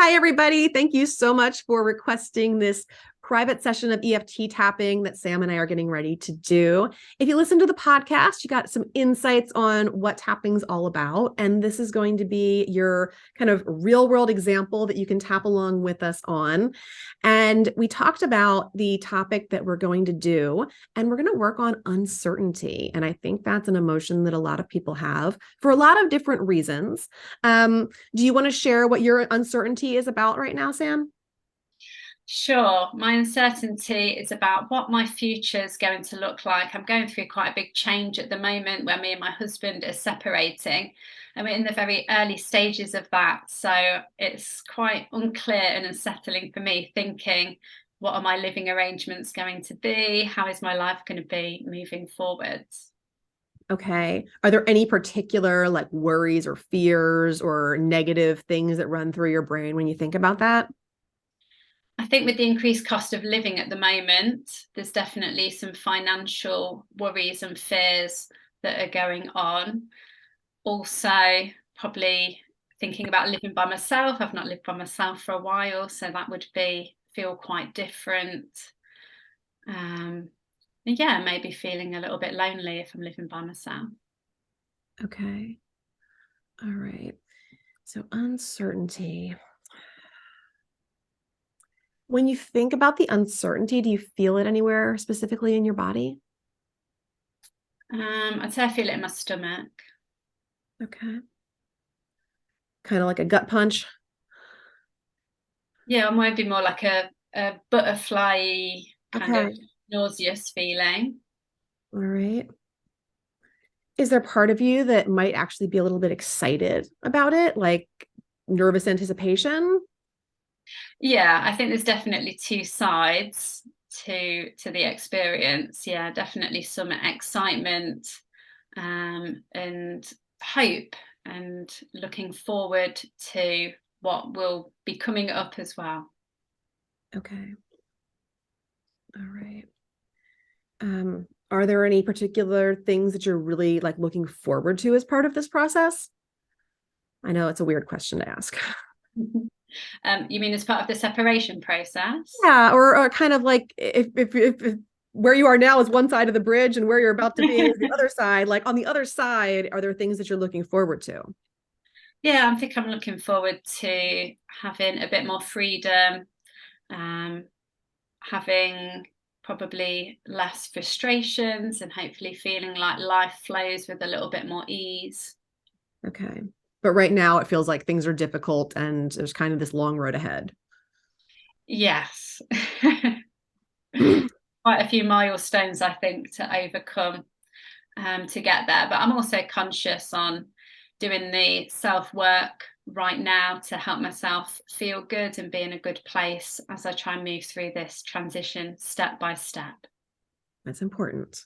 Hi, everybody. Thank you so much for requesting this private session of EFT tapping that Sam and I are getting ready to do. If you listen to the podcast, you got some insights on what tapping's all about. And this is going to be your kind of real world example that you can tap along with us on. And we talked about the topic that we're going to do, and we're going to work on uncertainty. And I think that's an emotion that a lot of people have for a lot of different reasons. Do you want to share what your uncertainty is about right now, Sam? Sure. My uncertainty is about what my future is going to look like. I'm going through quite a big change at the moment where me and my husband are separating, and we're in the very early stages of that. So it's quite unclear and unsettling for me, thinking, what are my living arrangements going to be? How is my life going to be moving forwards? Okay. Are there any particular like worries or fears or negative things that run through your brain when you think about that? I think with the increased cost of living at the moment, there's definitely some financial worries and fears that are going on. Also, probably thinking about living by myself. I've not lived by myself for a while, so that would be feel quite different. Um, and yeah, maybe feeling a little bit lonely if I'm living by myself. Okay. All right. So uncertainty. When you think about the uncertainty, do you feel it anywhere specifically in your body? I'd say I feel it in my stomach. Okay. Kind of like a gut punch. Yeah, it might be more like a butterfly kind of Okay. nauseous feeling. All right. Is there part of you that might actually be a little bit excited about it, like nervous anticipation? Yeah, I think there's definitely two sides to the experience. Yeah, definitely some excitement and hope, and looking forward to what will be coming up as well. Okay. All right. Are there any particular things that you're really like looking forward to as part of this process? I know it's a weird question to ask. You mean as part of the separation process? Yeah, or kind of like if where you are now is one side of the bridge and where you're about to be is the other side. Like on the other side, are there things that you're looking forward to? Yeah, I think I'm looking forward to having a bit more freedom, um, having probably less frustrations, and hopefully feeling like life flows with a little bit more ease. Okay. But right now it feels like things are difficult and there's kind of this long road ahead. Yes. Quite a few milestones, I think, to overcome to get there. But I'm also conscious on doing the self work right now to help myself feel good and be in a good place as I try and move through this transition step by step. That's important.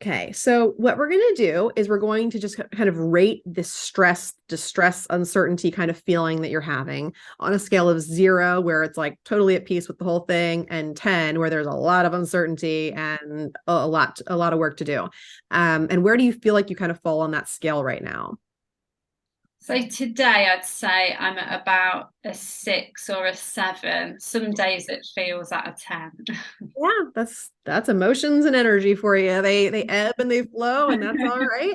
Okay, so what we're going to do is we're going to just kind of rate this stress, distress, uncertainty kind of feeling that you're having on a scale of 0, where it's like totally at peace with the whole thing, and 10, where there's a lot of uncertainty and a lot of work to do. And where do you feel like you kind of fall on that scale right now? So today I'd say I'm at about a 6 or a 7. Some days it feels at a 10. Yeah, that's emotions and energy for you. They ebb and they flow, and that's all right.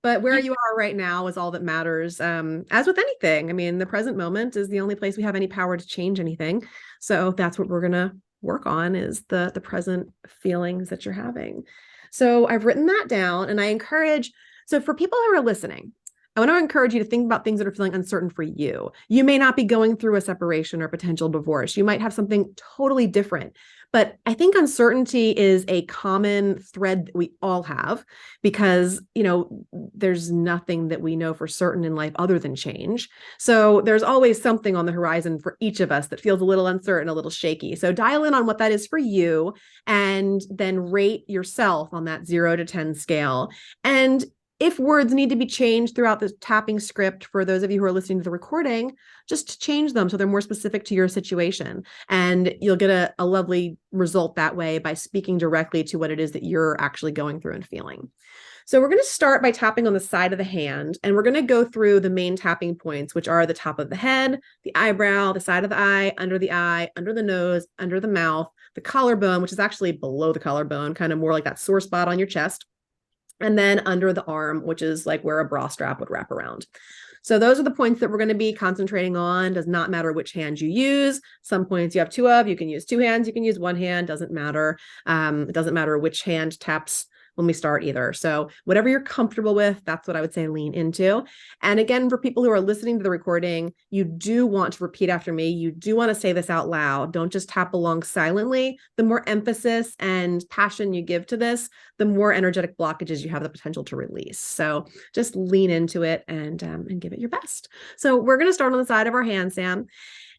But where you are right now is all that matters. As with anything, I mean, the present moment is the only place we have any power to change anything. So that's what we're gonna work on is the present feelings that you're having. So I've written that down, and I encourage. So for people who are listening, I want to encourage you to think about things that are feeling uncertain for you. You may not be going through a separation or potential divorce. You might have something totally different. But I think uncertainty is a common thread that we all have because, there's nothing that we know for certain in life other than change. So there's always something on the horizon for each of us that feels a little uncertain, a little shaky. So dial in on what that is for you and then rate yourself on that 0 to 10 scale. And if words need to be changed throughout the tapping script, for those of you who are listening to the recording, just change them so they're more specific to your situation. And you'll get a lovely result that way by speaking directly to what it is that you're actually going through and feeling. So we're going to start by tapping on the side of the hand, and we're going to go through the main tapping points, which are the top of the head, the eyebrow, the side of the eye, under the nose, under the mouth, the collarbone, which is actually below the collarbone, kind of more like that sore spot on your chest, and then under the arm, which is like where a bra strap would wrap around. So those are the points that we're going to be concentrating on. Does not matter which hand you use. Some points you have two of, you can use two hands, you can use one hand, doesn't matter. It doesn't matter which hand taps when we start either. So whatever you're comfortable with, that's what I would say lean into. And again, for people who are listening to the recording, you do want to repeat after me. You do want to say this out loud. Don't just tap along silently. The more emphasis and passion you give to this, the more energetic blockages you have the potential to release. So just lean into it and give it your best. So we're going to start on the side of our hand, Sam.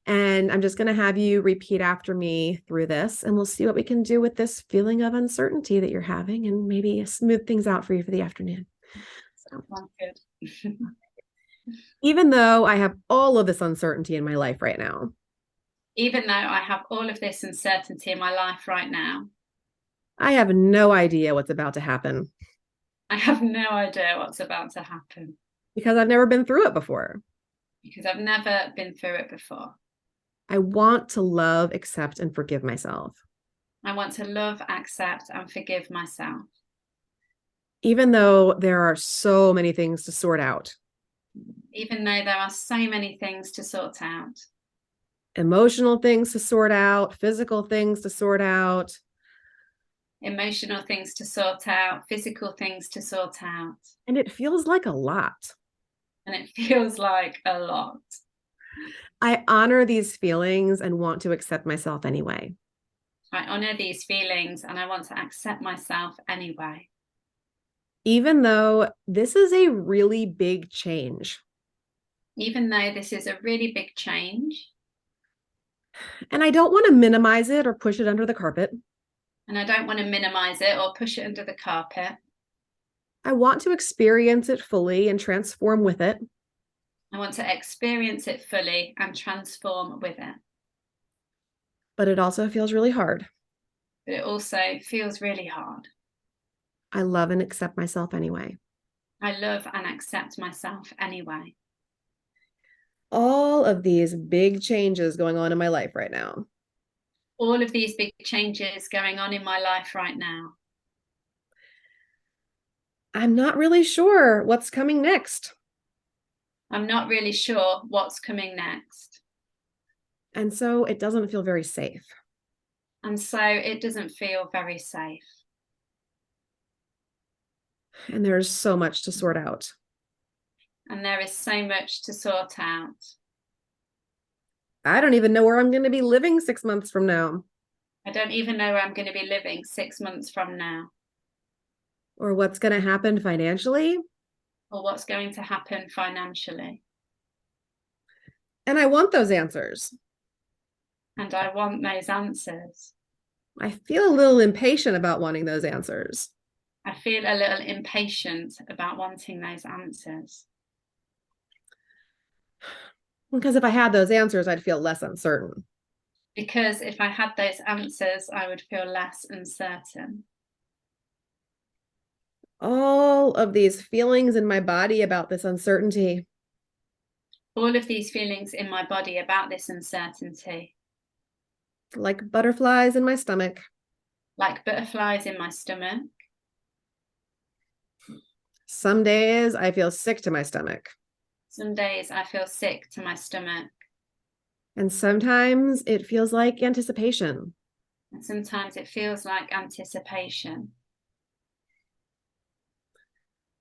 And I'm just going to have you repeat after me through this, and we'll see what we can do with this feeling of uncertainty that you're having and maybe smooth things out for you for the afternoon. So, good. Even though I have all of this uncertainty in my life right now, even though I have all of this uncertainty in my life right now, I have no idea what's about to happen. I have no idea what's about to happen. Because I've never been through it before. Because I've never been through it before. I want to love, accept, and forgive myself. I want to love, accept, and forgive myself. Even though there are so many things to sort out. Even though there are so many things to sort out. Emotional things to sort out, physical things to sort out. Emotional things to sort out, physical things to sort out. And it feels like a lot. And it feels like a lot. I honor these feelings and want to accept myself anyway. I honor these feelings and I want to accept myself anyway. Even though this is a really big change. Even though this is a really big change. And I don't want to minimize it or push it under the carpet. And I don't want to minimize it or push it under the carpet. I want to experience it fully and transform with it. I want to experience it fully and transform with it. But it also feels really hard. But it also feels really hard. I love and accept myself anyway. I love and accept myself anyway. All of these big changes going on in my life right now. All of these big changes going on in my life right now. I'm not really sure what's coming next. I'm not really sure what's coming next. And so it doesn't feel very safe. And so it doesn't feel very safe. And there's so much to sort out. And there is so much to sort out. I don't even know where I'm going to be living 6 months from now. I don't even know where I'm going to be living 6 months from now. Or what's going to happen financially. Or what's going to happen financially. And I want those answers. And I want those answers. I feel a little impatient about wanting those answers. I feel a little impatient about wanting those answers. Because if I had those answers, I'd feel less uncertain. Because if I had those answers, I would feel less uncertain. All of these feelings in my body about this uncertainty. All of these feelings in my body about this uncertainty. Like butterflies in my stomach. Like butterflies in my stomach. Some days I feel sick to my stomach. Some days I feel sick to my stomach. And sometimes it feels like anticipation. And sometimes it feels like anticipation.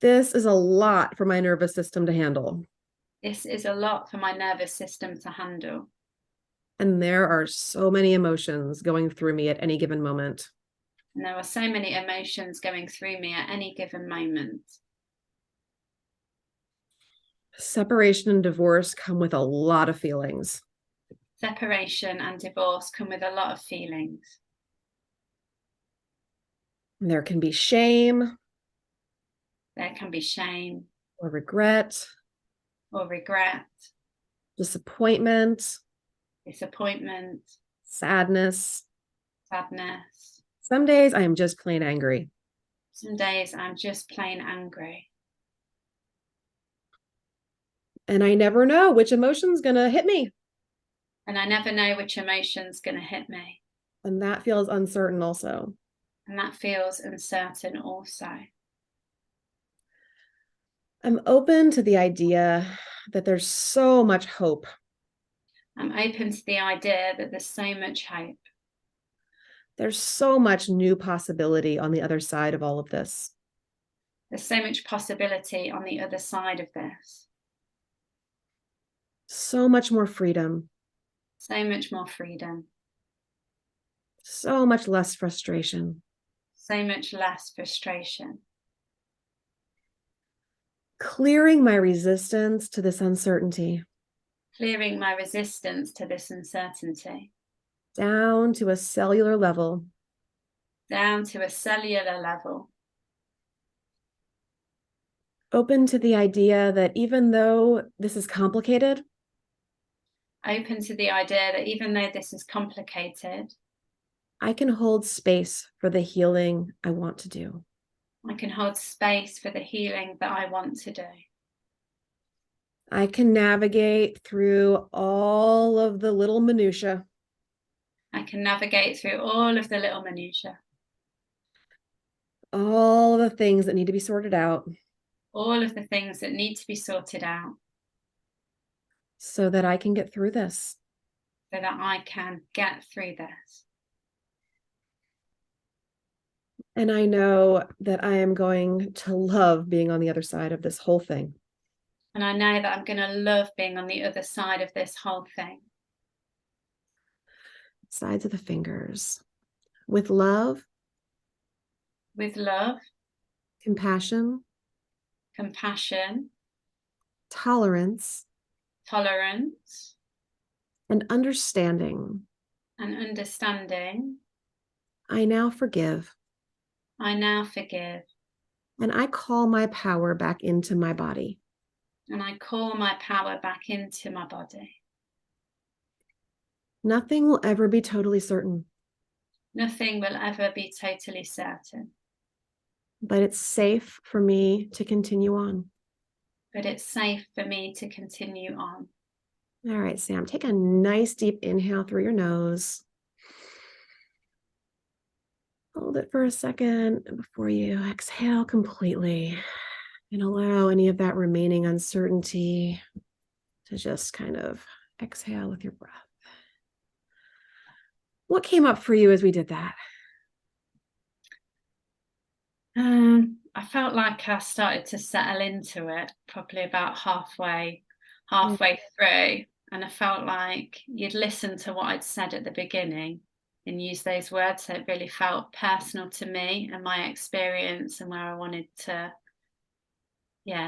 This is a lot for my nervous system to handle. This is a lot for my nervous system to handle. And there are so many emotions going through me at any given moment. And there are so many emotions going through me at any given moment. Separation and divorce come with a lot of feelings. Separation and divorce come with a lot of feelings. There can be shame. There can be shame. Or regret. Or regret. Disappointment. Disappointment. Sadness. Sadness. Some days I am just plain angry. Some days I'm just plain angry. And I never know which emotion's going to hit me. And I never know which emotion's going to hit me. And that feels uncertain also. And that feels uncertain also. I'm open to the idea that there's so much hope. I'm open to the idea that there's so much hope. There's so much new possibility on the other side of all of this. There's so much possibility on the other side of this. So much more freedom. So much more freedom. So much less frustration. So much less frustration. Clearing my resistance to this uncertainty. Clearing my resistance to this uncertainty. Down to a cellular level. Down to a cellular level. Open to the idea that even though this is complicated, open to the idea that even though this is complicated, I can hold space for the healing I want to do. I can hold space for the healing that I want to do. I can navigate through all of the little minutiae. I can navigate through all of the little minutiae. All the things that need to be sorted out. All of the things that need to be sorted out. So that I can get through this. So that I can get through this. And I know that I am going to love being on the other side of this whole thing. And I know that I'm going to love being on the other side of this whole thing. Sides of the fingers. With love. With love. Compassion. Compassion. Tolerance. Tolerance. And understanding. And understanding. I now forgive. I now forgive. And I call my power back into my body. And I call my power back into my body. Nothing will ever be totally certain. Nothing will ever be totally certain. But it's safe for me to continue on. But it's safe for me to continue on. All right, Sam, take a nice deep inhale through your nose. Hold it for a second before you exhale completely. And allow any of that remaining uncertainty to just kind of exhale with your breath. What came up for you as we did that? I felt like I started to settle into it probably about halfway through. And I felt like you'd listened to what I'd said at the beginning and used those words. So it really felt personal to me and my experience and where I wanted to,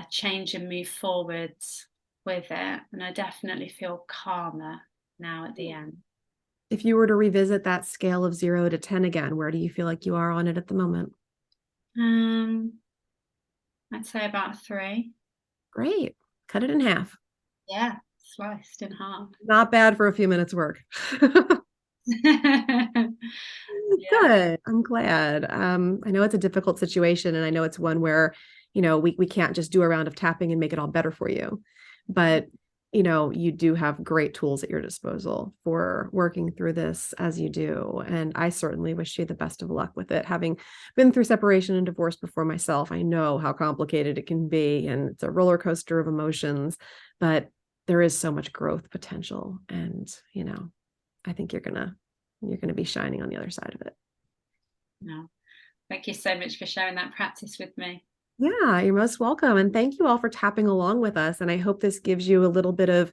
change and move forwards with it. And I definitely feel calmer now at the end. If you were to revisit that scale of 0 to 10 again, where do you feel like you are on it at the moment? I'd say about 3. Great. Cut it in half. Yeah, sliced in half. Not bad for a few minutes work. Good. I'm glad. I know it's a difficult situation, and I know it's one where, we can't just do a round of tapping and make it all better for you. But, you do have great tools at your disposal for working through this as you do. And I certainly wish you the best of luck with it. Having been through separation and divorce before myself, I know how complicated it can be, and it's a roller coaster of emotions, but there is so much growth potential. And, I think you're going to be shining on the other side of it. No. Thank you so much for sharing that practice with me. Yeah, you're most welcome. And thank you all for tapping along with us. And I hope this gives you a little bit of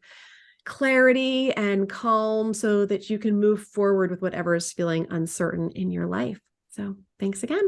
clarity and calm so that you can move forward with whatever is feeling uncertain in your life. So thanks again.